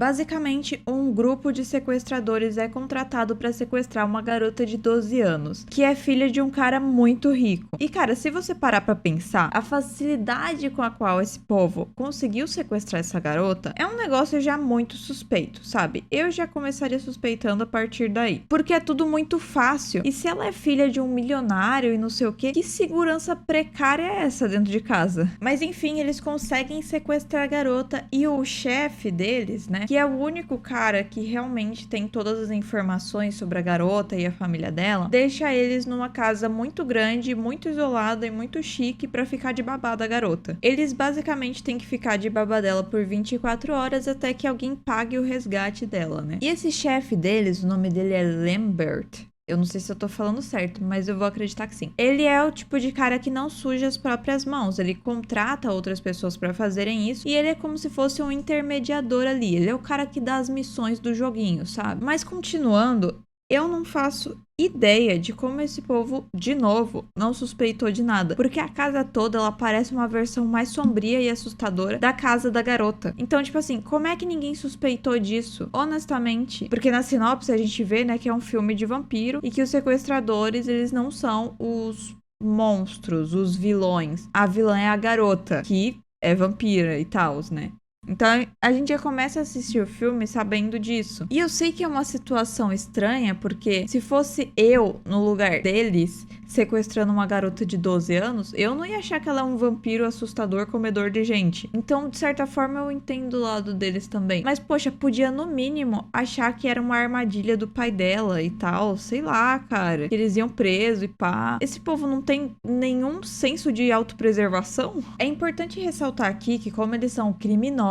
Basicamente, um grupo de sequestradores é contratado para sequestrar uma garota de 12 anos, que é filha de um cara muito rico. E cara, se você parar pra pensar, a facilidade com a qual esse povo conseguiu sequestrar essa garota é um negócio já muito suspeito, sabe? Eu já começaria suspeitando a partir daí, porque é tudo muito fácil. E se ela é filha de um milionário e não sei o que segurança precária é essa dentro de casa? Mas enfim, eles conseguem sequestrar a garota e o chefe deles, né, que é o único cara que realmente tem todas as informações sobre a garota e a família dela, deixa eles numa casa muito grande, muito isolada e muito chique pra ficar de babá da garota. Eles basicamente têm que ficar de babá dela por 24 horas até que alguém pague o resgate dela, né? E esse chefe deles, o nome dele é Lambert. Eu não sei se eu tô falando certo, mas eu vou acreditar que sim. Ele é o tipo de cara que não suja as próprias mãos. Ele contrata outras pessoas pra fazerem isso. E ele é como se fosse um intermediador ali. Ele é o cara que dá as missões do joguinho, sabe? Mas continuando, eu não faço ideia de como esse povo, de novo, não suspeitou de nada. Porque a casa toda, ela parece uma versão mais sombria e assustadora da casa da garota. Então, tipo assim, como é que ninguém suspeitou disso? Honestamente. Porque na sinopse a gente vê, né, que é um filme de vampiro e que os sequestradores, eles não são os monstros, os vilões. A vilã é a garota, que é vampira e tal, né? Então a gente já começa a assistir o filme sabendo disso. E eu sei que é uma situação estranha, porque se fosse eu no lugar deles, sequestrando uma garota de 12 anos, eu não ia achar que ela é um vampiro assustador, comedor de gente. Então, de certa forma, eu entendo o lado deles também. Mas, poxa, podia no mínimo achar que era uma armadilha do pai dela e tal. Sei lá, cara. Que eles iam preso e pá. Esse povo não tem nenhum senso de autopreservação? É importante ressaltar aqui que, como eles são criminosos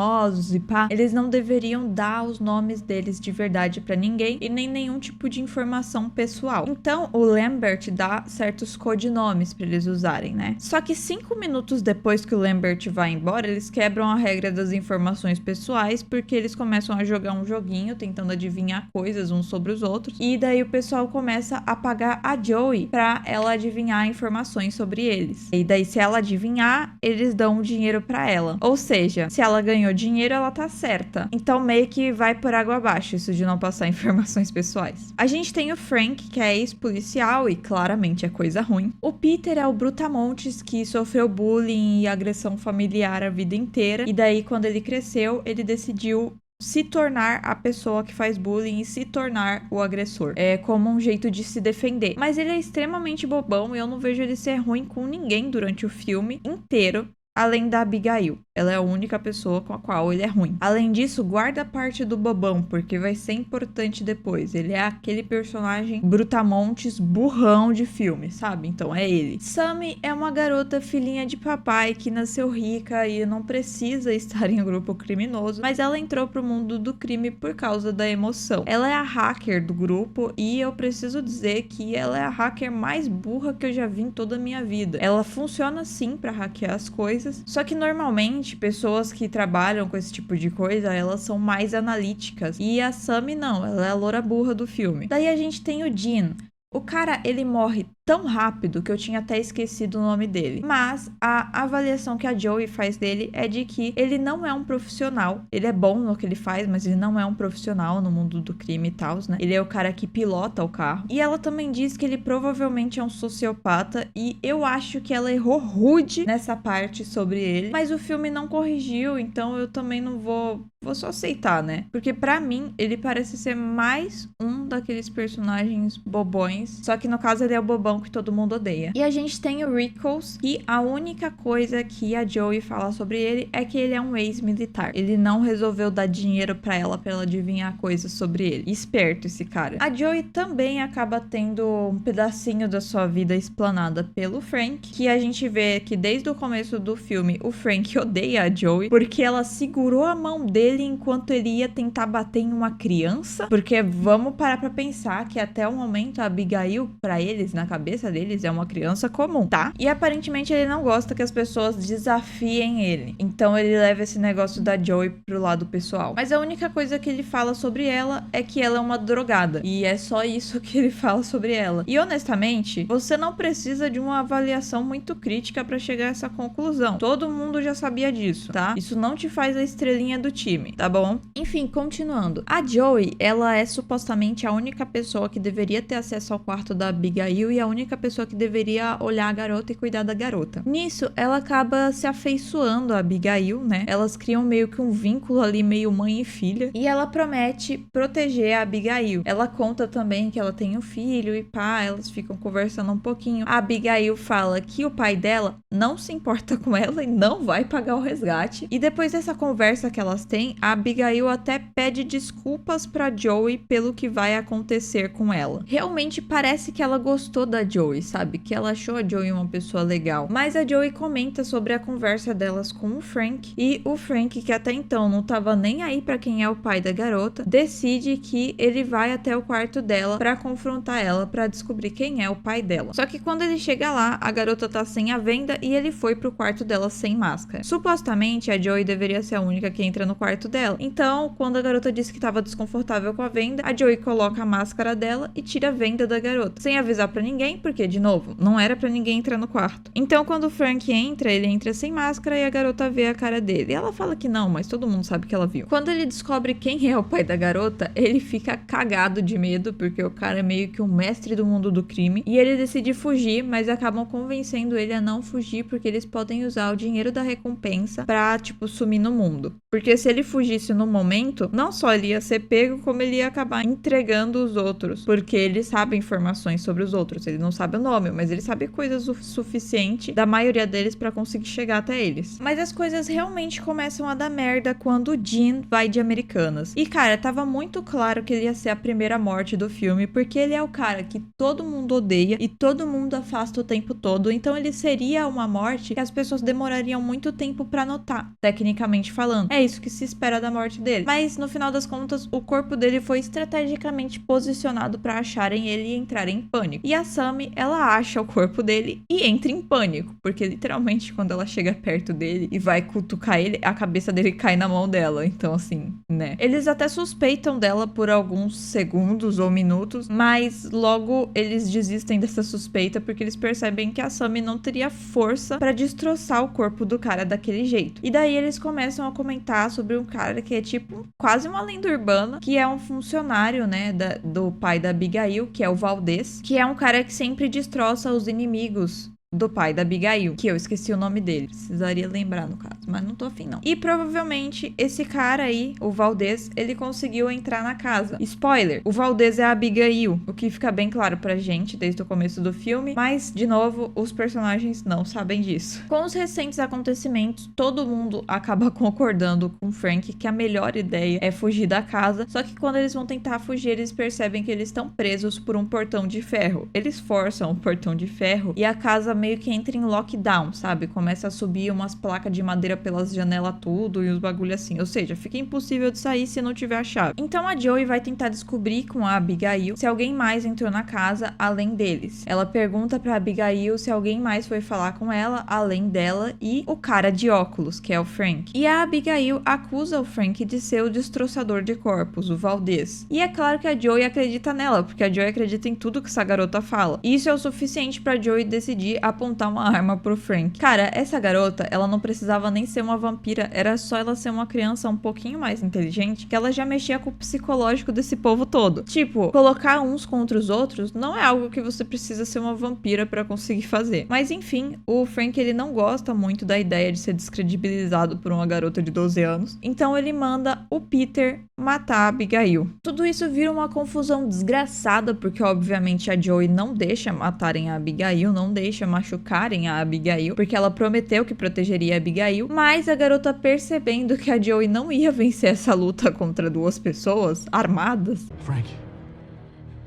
e pá, eles não deveriam dar os nomes deles de verdade pra ninguém e nem nenhum tipo de informação pessoal. Então, o Lambert dá certos codinomes pra eles usarem, né? Só que 5 minutos depois que o Lambert vai embora, eles quebram a regra das informações pessoais, porque eles começam a jogar um joguinho, tentando adivinhar coisas uns sobre os outros, e daí o pessoal começa a pagar a Joey pra ela adivinhar informações sobre eles. E daí, se ela adivinhar, eles dão dinheiro pra ela. Ou seja, se ela ganhou dinheiro, ela tá certa. Então, meio que vai por água abaixo, isso de não passar informações pessoais. A gente tem o Frank, que é ex-policial e claramente é coisa ruim. O Peter é o brutamontes que sofreu bullying e agressão familiar a vida inteira. E daí, quando ele cresceu, ele decidiu se tornar a pessoa que faz bullying e se tornar o agressor. É como um jeito de se defender. Mas ele é extremamente bobão e eu não vejo ele ser ruim com ninguém durante o filme inteiro. Além da Abigail. Ela é a única pessoa com a qual ele é ruim. Além disso, guarda a parte do bobão, porque vai ser importante depois. Ele é aquele personagem brutamontes burrão de filme, sabe? Então é ele. Sammy é uma garota filhinha de papai que nasceu rica e não precisa estar em um grupo criminoso, mas ela entrou pro mundo do crime por causa da emoção. Ela é a hacker do grupo e eu preciso dizer que ela é a hacker mais burra que eu já vi em toda a minha vida. Ela funciona sim pra hackear as coisas, só que normalmente pessoas que trabalham com esse tipo de coisa, elas são mais analíticas. E a Sammy não, ela é a loura burra do filme. Daí a gente tem o Dean. O cara, ele morre tão rápido que eu tinha até esquecido o nome dele. Mas a avaliação que a Joey faz dele é de que ele não é um profissional. Ele é bom no que ele faz, mas ele não é um profissional no mundo do crime e tal, né? Ele é o cara que pilota o carro. E ela também diz que ele provavelmente é um sociopata e eu acho que ela errou rude nessa parte sobre ele. Mas o filme não corrigiu, então eu também não vou só aceitar, né? Porque pra mim, ele parece ser mais um daqueles personagens bobões. Só que no caso ele é o bobão que todo mundo odeia. E a gente tem o Rickles, e a única coisa que a Joey fala sobre ele é que ele é um ex-militar. Ele não resolveu dar dinheiro pra ela adivinhar coisas sobre ele. Esperto esse cara. A Joey também acaba tendo um pedacinho da sua vida explanada pelo Frank, que a gente vê que desde o começo do filme o Frank odeia a Joey, porque ela segurou a mão dele enquanto ele ia tentar bater em uma criança. Porque vamos parar pra pensar que até o momento a Abigail, pra eles, na cabeça cabeça deles é uma criança comum, tá? E aparentemente ele não gosta que as pessoas desafiem ele. Então ele leva esse negócio da Joey pro lado pessoal. Mas a única coisa que ele fala sobre ela é que ela é uma drogada. E é só isso que ele fala sobre ela. E honestamente, você não precisa de uma avaliação muito crítica pra chegar a essa conclusão. Todo mundo já sabia disso, tá? Isso não te faz a estrelinha do time, tá bom? Enfim, continuando. A Joey, ela é supostamente a única pessoa que deveria ter acesso ao quarto da Abigail e a única pessoa que deveria olhar a garota e cuidar da garota. Nisso, ela acaba se afeiçoando a Abigail, né? Elas criam meio que um vínculo ali, meio mãe e filha. E ela promete proteger a Abigail. Ela conta também que ela tem um filho e pá, elas ficam conversando um pouquinho. A Abigail fala que o pai dela não se importa com ela e não vai pagar o resgate. E depois dessa conversa que elas têm, a Abigail até pede desculpas pra Joey pelo que vai acontecer com ela. Realmente parece que ela gostou da Joey, sabe? Que ela achou a Joey uma pessoa legal. Mas a Joey comenta sobre a conversa delas com o Frank. E o Frank, que até então não tava nem aí pra quem é o pai da garota, decide que ele vai até o quarto dela pra confrontar ela, pra descobrir quem é o pai dela. Só que quando ele chega lá, a garota tá sem a venda e ele foi pro quarto dela sem máscara. Supostamente, a Joey deveria ser a única que entra no quarto dela. Então, quando a garota disse que tava desconfortável com a venda, a Joey coloca a máscara dela e tira a venda da garota, sem avisar pra ninguém, porque, de novo, não era pra ninguém entrar no quarto. Então, quando o Frank entra, ele entra sem máscara e a garota vê a cara dele. E ela fala que não, mas todo mundo sabe que ela viu. Quando ele descobre quem é o pai da garota, ele fica cagado de medo, porque o cara é meio que um mestre do mundo do crime. E ele decide fugir, mas acabam convencendo ele a não fugir, porque eles podem usar o dinheiro da recompensa pra, tipo, sumir no mundo. Porque se ele fugisse no momento, não só ele ia ser pego, como ele ia acabar entregando os outros. Porque ele sabe informações sobre os outros. Ele não sabe o nome, mas ele sabe coisas o suficiente da maioria deles pra conseguir chegar até eles. Mas as coisas realmente começam a dar merda quando o Dean vai de Americanas. E, cara, tava muito claro que ele ia ser a primeira morte do filme, porque ele é o cara que todo mundo odeia e todo mundo afasta o tempo todo. Então ele seria uma morte que as pessoas demorariam muito tempo pra notar, tecnicamente falando. É isso que se espera da morte dele. Mas, no final das contas, o corpo dele foi estrategicamente posicionado pra acharem ele e entrarem em pânico. E a Sammy, ela acha o corpo dele e entra em pânico, porque literalmente quando ela chega perto dele e vai cutucar ele, a cabeça dele cai na mão dela. Então, assim, né? Eles até suspeitam dela por alguns segundos ou minutos, mas logo eles desistem dessa suspeita porque eles percebem que a Sammy não teria força pra destroçar o corpo do cara daquele jeito. E daí eles começam a comentar sobre um cara que é tipo quase uma lenda urbana, que é um funcionário, né, do pai da Abigail, que é o Valdez, que é um cara que sempre destroça os inimigos do pai da Abigail, que eu esqueci o nome dele, precisaria lembrar no caso, mas não tô afim não. E provavelmente esse cara aí, o Valdez, ele conseguiu entrar na casa. Spoiler, o Valdez é a Abigail, o que fica bem claro pra gente desde o começo do filme, mas de novo, os personagens não sabem disso. Com os recentes acontecimentos, todo mundo acaba concordando com o Frank que a melhor ideia é fugir da casa, só que quando eles vão tentar fugir, eles percebem que eles estão presos por um portão de ferro. Eles forçam o portão de ferro e a casa meio que entra em lockdown, sabe? Começa a subir umas placas de madeira pelas janelas tudo e os bagulho assim. Ou seja, fica impossível de sair se não tiver a chave. Então a Joey vai tentar descobrir com a Abigail se alguém mais entrou na casa além deles. Ela pergunta pra Abigail se alguém mais foi falar com ela além dela e o cara de óculos, que é o Frank. E a Abigail acusa o Frank de ser o destroçador de corpos, o Valdez. E é claro que a Joey acredita nela, porque a Joey acredita em tudo que essa garota fala. E isso é o suficiente pra Joey decidir apontar uma arma pro Frank. Cara, essa garota, ela não precisava nem ser uma vampira, era só ela ser uma criança um pouquinho mais inteligente, que ela já mexia com o psicológico desse povo todo. Tipo, colocar uns contra os outros não é algo que você precisa ser uma vampira pra conseguir fazer. Mas enfim, o Frank, ele não gosta muito da ideia de ser descredibilizado por uma garota de 12 anos, então ele manda o Peter matar a Abigail. Tudo isso vira uma confusão desgraçada, porque obviamente a Joey não deixa matarem a Abigail, não deixa machucarem a Abigail, porque ela prometeu que protegeria a Abigail, mas a garota, percebendo que a Joey não ia vencer essa luta contra duas pessoas armadas... Frank,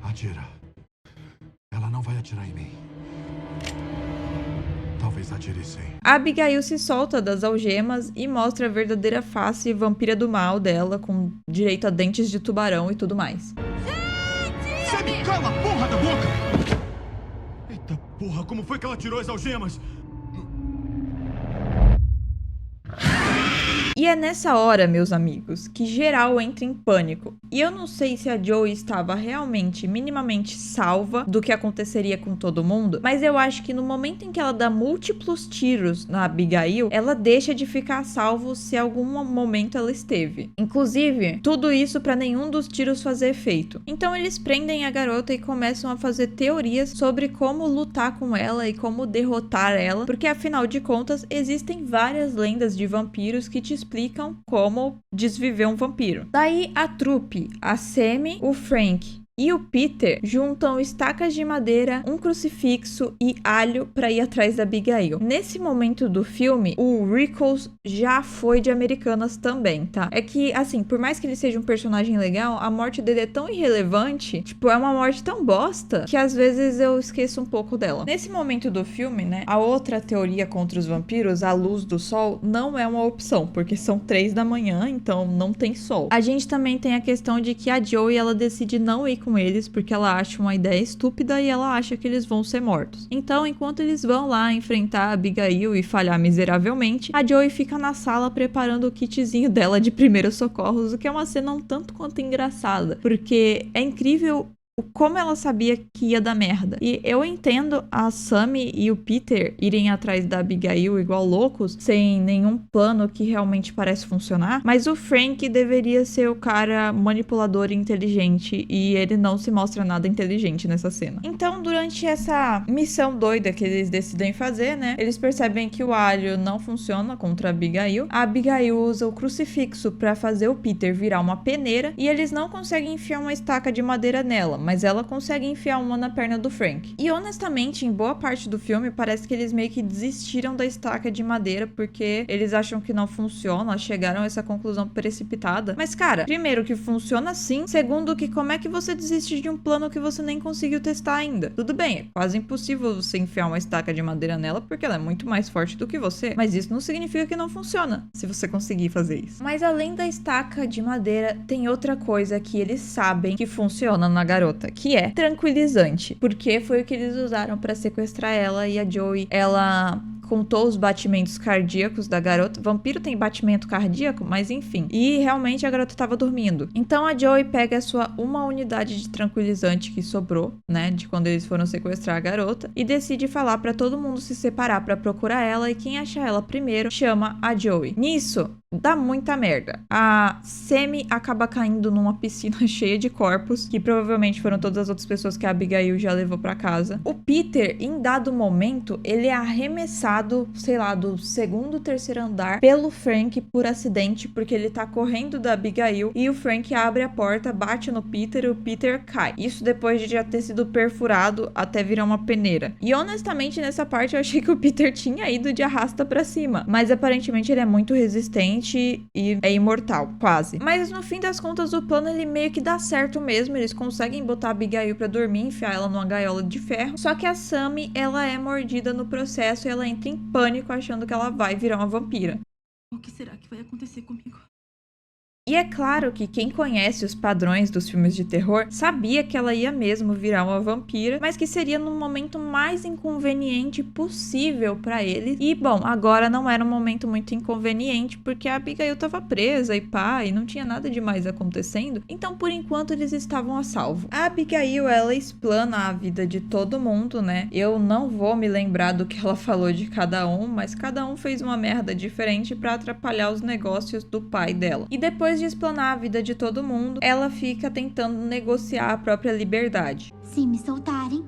atira. Ela não vai atirar em mim. Talvez atire sim. A Abigail se solta das algemas e mostra a verdadeira face vampira do mal dela, com direito a dentes de tubarão e tudo mais. Você me cala a porra da boca! Eita porra, como foi que ela tirou as algemas? E é nessa hora, meus amigos, que geral entra em pânico. E eu não sei se a Joey estava realmente, minimamente salva do que aconteceria com todo mundo, mas eu acho que no momento em que ela dá múltiplos tiros na Abigail, ela deixa de ficar salvo se algum momento ela esteve. Inclusive, tudo isso para nenhum dos tiros fazer efeito. Então eles prendem a garota e começam a fazer teorias sobre como lutar com ela e como derrotar ela, porque afinal de contas existem várias lendas de vampiros que te explicam como desviver um vampiro. Daí a trupe, a Sammy, o Frank e o Peter juntam estacas de madeira, um crucifixo e alho para ir atrás da Abigail. Nesse momento do filme, o Rickles já foi de Americanas também, tá? É que, assim, por mais que ele seja um personagem legal, a morte dele é tão irrelevante, tipo, é uma morte tão bosta, que às vezes eu esqueço um pouco dela. Nesse momento do filme, né, a outra teoria contra os vampiros, a luz do sol, não é uma opção, porque são 3 da manhã, então não tem sol. A gente também tem a questão de que a Joey, ela decide não ir com eles porque ela acha uma ideia estúpida e ela acha que eles vão ser mortos. Então, enquanto eles vão lá enfrentar a Abigail e falhar miseravelmente, a Joey fica na sala preparando o kitzinho dela de primeiros socorros, o que é uma cena um tanto quanto engraçada, porque é incrível como ela sabia que ia dar merda. E eu entendo a Sammy e o Peter irem atrás da Abigail igual loucos, sem nenhum plano que realmente parece funcionar, mas o Frank deveria ser o cara manipulador e inteligente, e ele não se mostra nada inteligente nessa cena. Então, durante essa missão doida que eles decidem fazer, né, eles percebem que o alho não funciona contra a Abigail. A Abigail usa o crucifixo pra fazer o Peter virar uma peneira, e eles não conseguem enfiar uma estaca de madeira nela, mas ela consegue enfiar uma na perna do Frank. E honestamente, em boa parte do filme, parece que eles meio que desistiram da estaca de madeira porque eles acham que não funciona, chegaram a essa conclusão precipitada. Mas cara, primeiro que funciona sim, segundo que como é que você desiste de um plano que você nem conseguiu testar ainda? Tudo bem, é quase impossível você enfiar uma estaca de madeira nela porque ela é muito mais forte do que você, mas isso não significa que não funciona, se você conseguir fazer isso. Mas além da estaca de madeira, tem outra coisa que eles sabem que funciona na garota, que é tranquilizante, porque foi o que eles usaram pra sequestrar ela. E a Joey, ela contou os batimentos cardíacos da garota. Vampiro tem batimento cardíaco, mas enfim. E realmente a garota tava dormindo. Então a Joey pega uma unidade de tranquilizante que sobrou, né, de quando eles foram sequestrar a garota, e decide falar pra todo mundo se separar pra procurar ela, e quem achar ela primeiro chama a Joey. Nisso, dá muita merda. A Sammy acaba caindo numa piscina cheia de corpos, que provavelmente foram todas as outras pessoas que a Abigail já levou pra casa. O Peter, em dado momento, ele é arremessado, sei lá, do segundo, terceiro andar pelo Frank por acidente, porque ele tá correndo da Abigail e o Frank abre a porta, bate no Peter e o Peter cai. Isso depois de já ter sido perfurado até virar uma peneira. E honestamente, nessa parte eu achei que o Peter tinha ido de arrasta pra cima, mas aparentemente ele é muito resistente e é imortal, quase. Mas no fim das contas, o plano ele meio que dá certo mesmo. Eles conseguem botar a Abigail pra dormir, enfiar ela numa gaiola de ferro. Só que a Sammy, ela é mordida no processo e ela entra em pânico achando que ela vai virar uma vampira. O que será que vai acontecer comigo? E é claro que quem conhece os padrões dos filmes de terror sabia que ela ia mesmo virar uma vampira, mas que seria no momento mais inconveniente possível pra eles. E bom, agora não era um momento muito inconveniente porque a Abigail tava presa e pá, e não tinha nada demais acontecendo. Então, por enquanto, eles estavam a salvo. A Abigail, ela explana a vida de todo mundo, né? Eu não vou me lembrar do que ela falou de cada um, mas cada um fez uma merda diferente pra atrapalhar os negócios do pai dela. E depois de explanar a vida de todo mundo, ela fica tentando negociar a própria liberdade. Se me soltarem,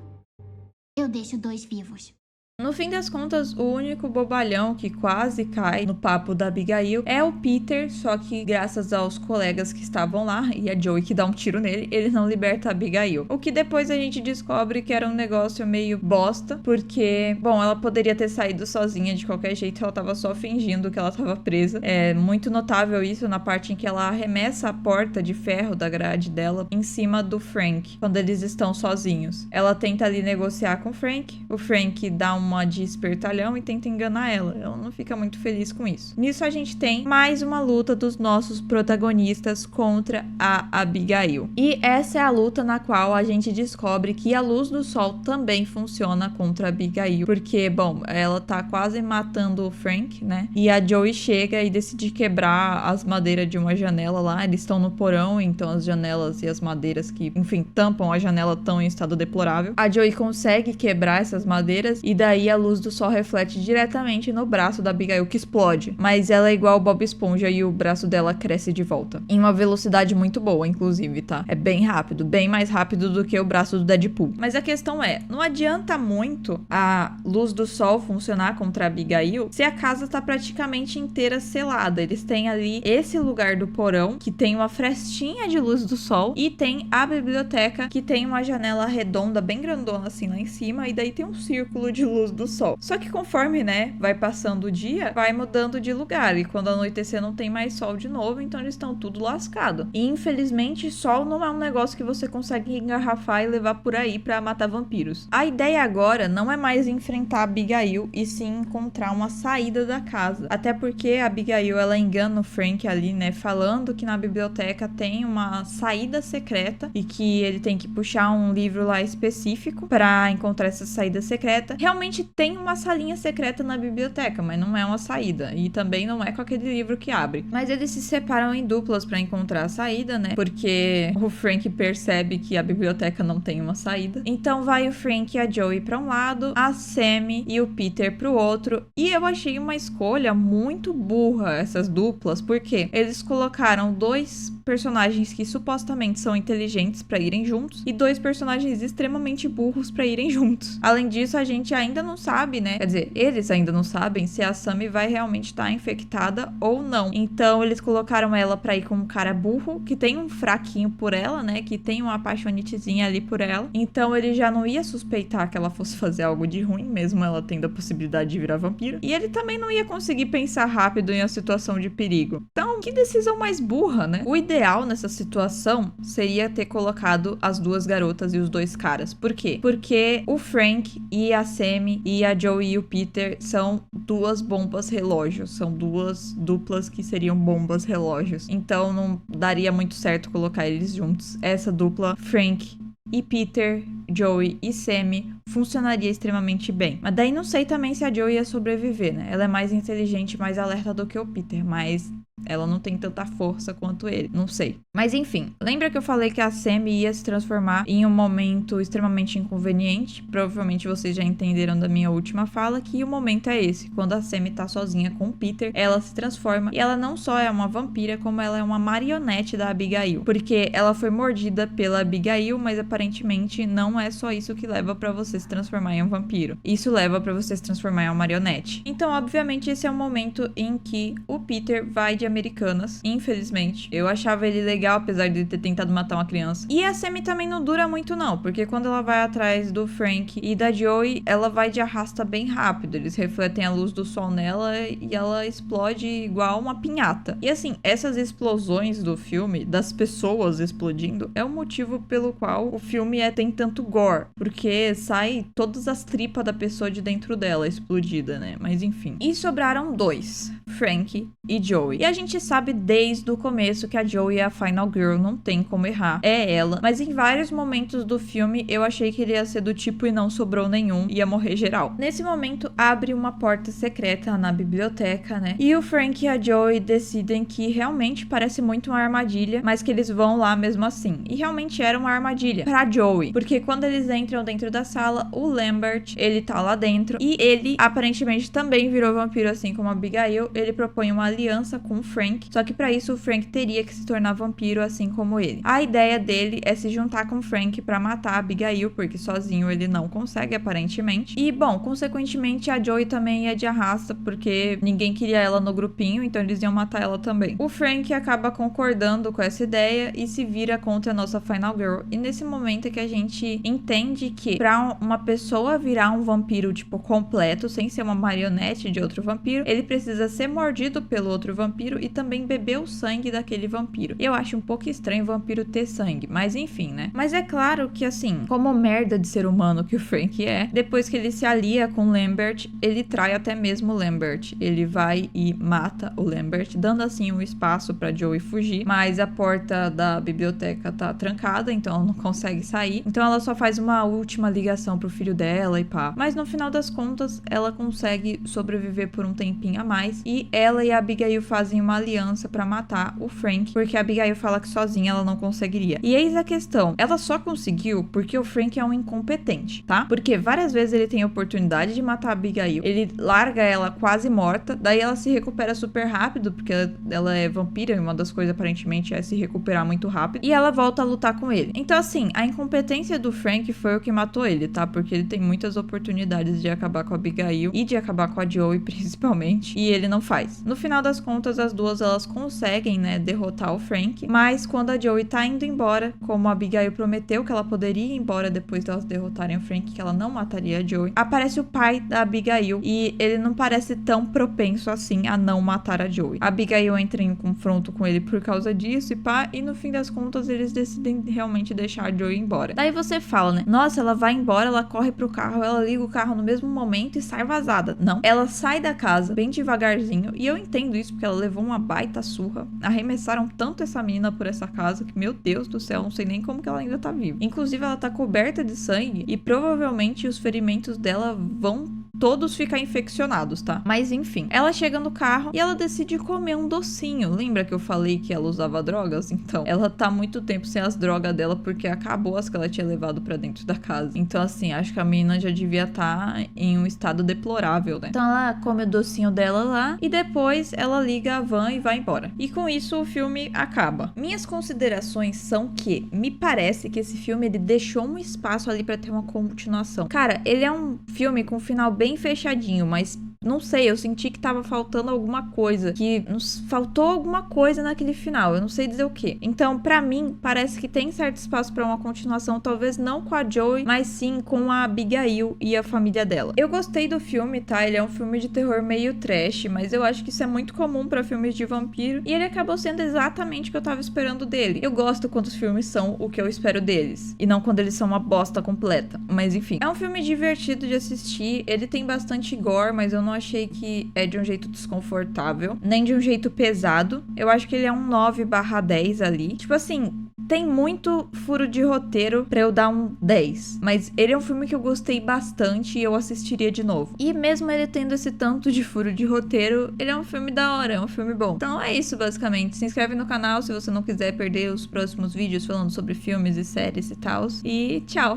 eu deixo 2 vivos. No fim das contas, o único bobalhão que quase cai no papo da Abigail é o Peter, só que graças aos colegas que estavam lá e a Joey que dá um tiro nele, ele não liberta a Abigail. O que depois a gente descobre que era um negócio meio bosta, porque, bom, ela poderia ter saído sozinha de qualquer jeito, ela tava só fingindo que ela tava presa. É muito notável isso na parte em que ela arremessa a porta de ferro da grade dela em cima do Frank, quando eles estão sozinhos. Ela tenta ali negociar com o Frank dá uma de espertalhão e tenta enganar ela. Ela não fica muito feliz com isso. Nisso a gente tem mais uma luta dos nossos protagonistas contra a Abigail. E essa é a luta na qual a gente descobre que a luz do sol também funciona contra a Abigail, porque, bom, ela tá quase matando o Frank, né? E a Joey chega e decide quebrar as madeiras de uma janela lá. Eles estão no porão, então as janelas e as madeiras que, enfim, tampam a janela estão em estado deplorável. A Joey consegue quebrar essas madeiras e daí a luz do sol reflete diretamente no braço da Abigail, que explode. Mas ela é igual o Bob Esponja e o braço dela cresce de volta. Em uma velocidade muito boa, inclusive, tá? É bem rápido, bem mais rápido do que o braço do Deadpool. Mas a questão é, não adianta muito a luz do sol funcionar contra a Abigail se a casa tá praticamente inteira selada. Eles têm ali esse lugar do porão, que tem uma frestinha de luz do sol, e tem a biblioteca, que tem uma janela redonda, bem grandona assim lá em cima, e daí tem um círculo de luz do sol. Só que conforme, né, vai passando o dia, vai mudando de lugar, e quando anoitecer não tem mais sol de novo, então eles estão tudo lascado. E infelizmente, sol não é um negócio que você consegue engarrafar e levar por aí pra matar vampiros. A ideia agora não é mais enfrentar a Abigail, e sim encontrar uma saída da casa. Até porque a Abigail, ela engana o Frank ali, né, falando que na biblioteca tem uma saída secreta e que ele tem que puxar um livro lá específico pra encontrar essa saída secreta. Realmente tem uma salinha secreta na biblioteca, mas não é uma saída, e também não é com aquele livro que abre. Mas eles se separam em duplas pra encontrar a saída, né, porque o Frank percebe que a biblioteca não tem uma saída. Então vai o Frank e a Joey pra um lado, a Sammy e o Peter pro outro, e eu achei uma escolha muito burra essas duplas, porque eles colocaram dois personagens que supostamente são inteligentes pra irem juntos e dois personagens extremamente burros pra irem juntos. Além disso, a gente ainda não sabe, né? Quer dizer, eles ainda não sabem se a Sammy vai realmente estar infectada ou não. Então, eles colocaram ela pra ir com um cara burro, que tem um fraquinho por ela, né? Que tem uma apaixonitezinha ali por ela. Então, ele já não ia suspeitar que ela fosse fazer algo de ruim, mesmo ela tendo a possibilidade de virar vampiro. E ele também não ia conseguir pensar rápido em uma situação de perigo. Então, que decisão mais burra, né? O ideal nessa situação seria ter colocado as duas garotas e os dois caras. Por quê? Porque o Frank e a Sammy e a Joey e o Peter são duas bombas relógios. São duas duplas que seriam bombas relógios. Então não daria muito certo colocar eles juntos. Essa dupla, Frank e Peter, Joey e Sammy, funcionaria extremamente bem. Mas daí não sei também se a Joey ia sobreviver, né? Ela é mais inteligente, mais alerta do que o Peter, mas ela não tem tanta força quanto ele. Não sei. Mas enfim, lembra que eu falei que a Sammy ia se transformar em um momento extremamente inconveniente? Provavelmente vocês já entenderam da minha última fala que o momento é esse. Quando a Sammy tá sozinha com o Peter, ela se transforma e ela não só é uma vampira, como ela é uma marionete da Abigail. Porque ela foi mordida pela Abigail, mas aparentemente não é só isso que leva pra você se transformar em um vampiro. Isso leva pra você se transformar em uma marionete. Então, obviamente, esse é o momento em que o Peter vai de Americanas, infelizmente. Eu achava ele legal, apesar de ele ter tentado matar uma criança. E a Sammy também não dura muito não, porque quando ela vai atrás do Frank e da Joey, ela vai de arrasta bem rápido. Eles refletem a luz do sol nela e ela explode igual uma pinhata. E assim, essas explosões do filme, das pessoas explodindo, é o motivo pelo qual o filme tem tanto gore, porque sai todas as tripas da pessoa de dentro dela explodida, né? Mas enfim. E sobraram dois, Frank e Joey. E a gente sabe desde o começo que a Joey é a Final Girl, não tem como errar. É ela. Mas em vários momentos do filme, eu achei que ele ia ser do tipo e não sobrou nenhum, ia morrer geral. Nesse momento, abre uma porta secreta na biblioteca, né? E o Frank e a Joey decidem que realmente parece muito uma armadilha, mas que eles vão lá mesmo assim. E realmente era uma armadilha pra Joey, porque quando eles entram dentro da sala, o Lambert, ele tá lá dentro e ele aparentemente também virou vampiro, assim como a Abigail. Ele propõe uma aliança com o Frank, só que pra isso o Frank teria que se tornar vampiro assim como ele. A ideia dele é se juntar com o Frank pra matar a Abigail, porque sozinho ele não consegue aparentemente. E bom, consequentemente a Joey também ia de arrasta, porque ninguém queria ela no grupinho, então eles iam matar ela também. O Frank acaba concordando com essa ideia e se vira contra a nossa Final Girl. E nesse momento é que a gente entende que pra uma pessoa virar um vampiro, tipo, completo, sem ser uma marionete de outro vampiro, ele precisa ser mordido pelo outro vampiro e também beber o sangue daquele vampiro. Eu acho um pouco estranho o vampiro ter sangue, mas enfim, né? Mas é claro que, assim, como merda de ser humano que o Frank é, depois que ele se alia com Lambert, ele trai até mesmo o Lambert. Ele vai e mata o Lambert, dando assim um espaço pra Joey fugir, mas a porta da biblioteca tá trancada, então ela não consegue sair. Então ela só faz uma última ligação pro filho dela e pá. Mas no final das contas, ela consegue sobreviver por um tempinho a mais e ela e a Abigail fazem uma aliança pra matar o Frank, porque a Abigail fala que sozinha ela não conseguiria. E eis a questão, ela só conseguiu porque o Frank é um incompetente, tá? Porque várias vezes ele tem a oportunidade de matar a Abigail, ele larga ela quase morta, daí ela se recupera super rápido, porque ela é vampira e uma das coisas aparentemente é se recuperar muito rápido, e ela volta a lutar com ele. Então assim, a incompetência do Frank foi o que matou ele, tá? Porque ele tem muitas oportunidades de acabar com a Abigail e de acabar com a Joey principalmente, e ele não faz. No final das contas, as duas elas conseguem, né, derrotar o Frank, mas quando a Joey tá indo embora, como a Abigail prometeu que ela poderia ir embora depois delas derrotarem o Frank, que ela não mataria a Joey, aparece o pai da Abigail e ele não parece tão propenso assim a não matar a Joey. A Abigail entra em confronto com ele por causa disso e pá, e no fim das contas eles decidem realmente deixar a Joey embora. Daí você fala, né, nossa, ela vai embora, ela corre pro carro, ela liga o carro no mesmo momento e sai vazada. Não, ela sai da casa bem devagarzinho, e eu entendo isso porque ela levou uma baita surra, arremessaram tanto essa menina por essa casa que, meu Deus do céu, não sei nem como que ela ainda tá viva. Inclusive ela tá coberta de sangue e provavelmente os ferimentos dela vão todos ficar infeccionados, tá? Mas enfim, ela chega no carro e ela decide comer um docinho. Lembra que eu falei que ela usava drogas? Então, ela tá muito tempo sem as drogas dela porque acabou as que ela tinha levado pra dentro da casa. Então, assim, acho que a menina já devia estar em um estado deplorável, né? Então, ela come o docinho dela lá e depois ela liga a van e vai embora. E com isso, o filme acaba. Minhas considerações são que me parece que esse filme, ele deixou um espaço ali pra ter uma continuação. Cara, ele é um filme com um final bem fechadinho, mas não sei, eu senti que tava faltando alguma coisa, que nos faltou alguma coisa naquele final, eu não sei dizer o que. Então, pra mim, parece que tem certo espaço pra uma continuação, talvez não com a Joey, mas sim com a Abigail e a família dela. Eu gostei do filme, tá? Ele é um filme de terror meio trash, mas eu acho que isso é muito comum pra filmes de vampiro, e ele acabou sendo exatamente o que eu tava esperando dele. Eu gosto quando os filmes são o que eu espero deles, e não quando eles são uma bosta completa. Mas enfim, é um filme divertido de assistir, ele tem bastante gore, mas eu não achei que é de um jeito desconfortável, nem de um jeito pesado. Eu acho que ele é um 9/10 ali. Tipo assim, tem muito furo de roteiro pra eu dar um 10. Mas ele é um filme que eu gostei bastante e eu assistiria de novo. E mesmo ele tendo esse tanto de furo de roteiro, ele é um filme da hora, é um filme bom. Então é isso, basicamente. Se inscreve no canal se você não quiser perder os próximos vídeos falando sobre filmes e séries e tal. E tchau!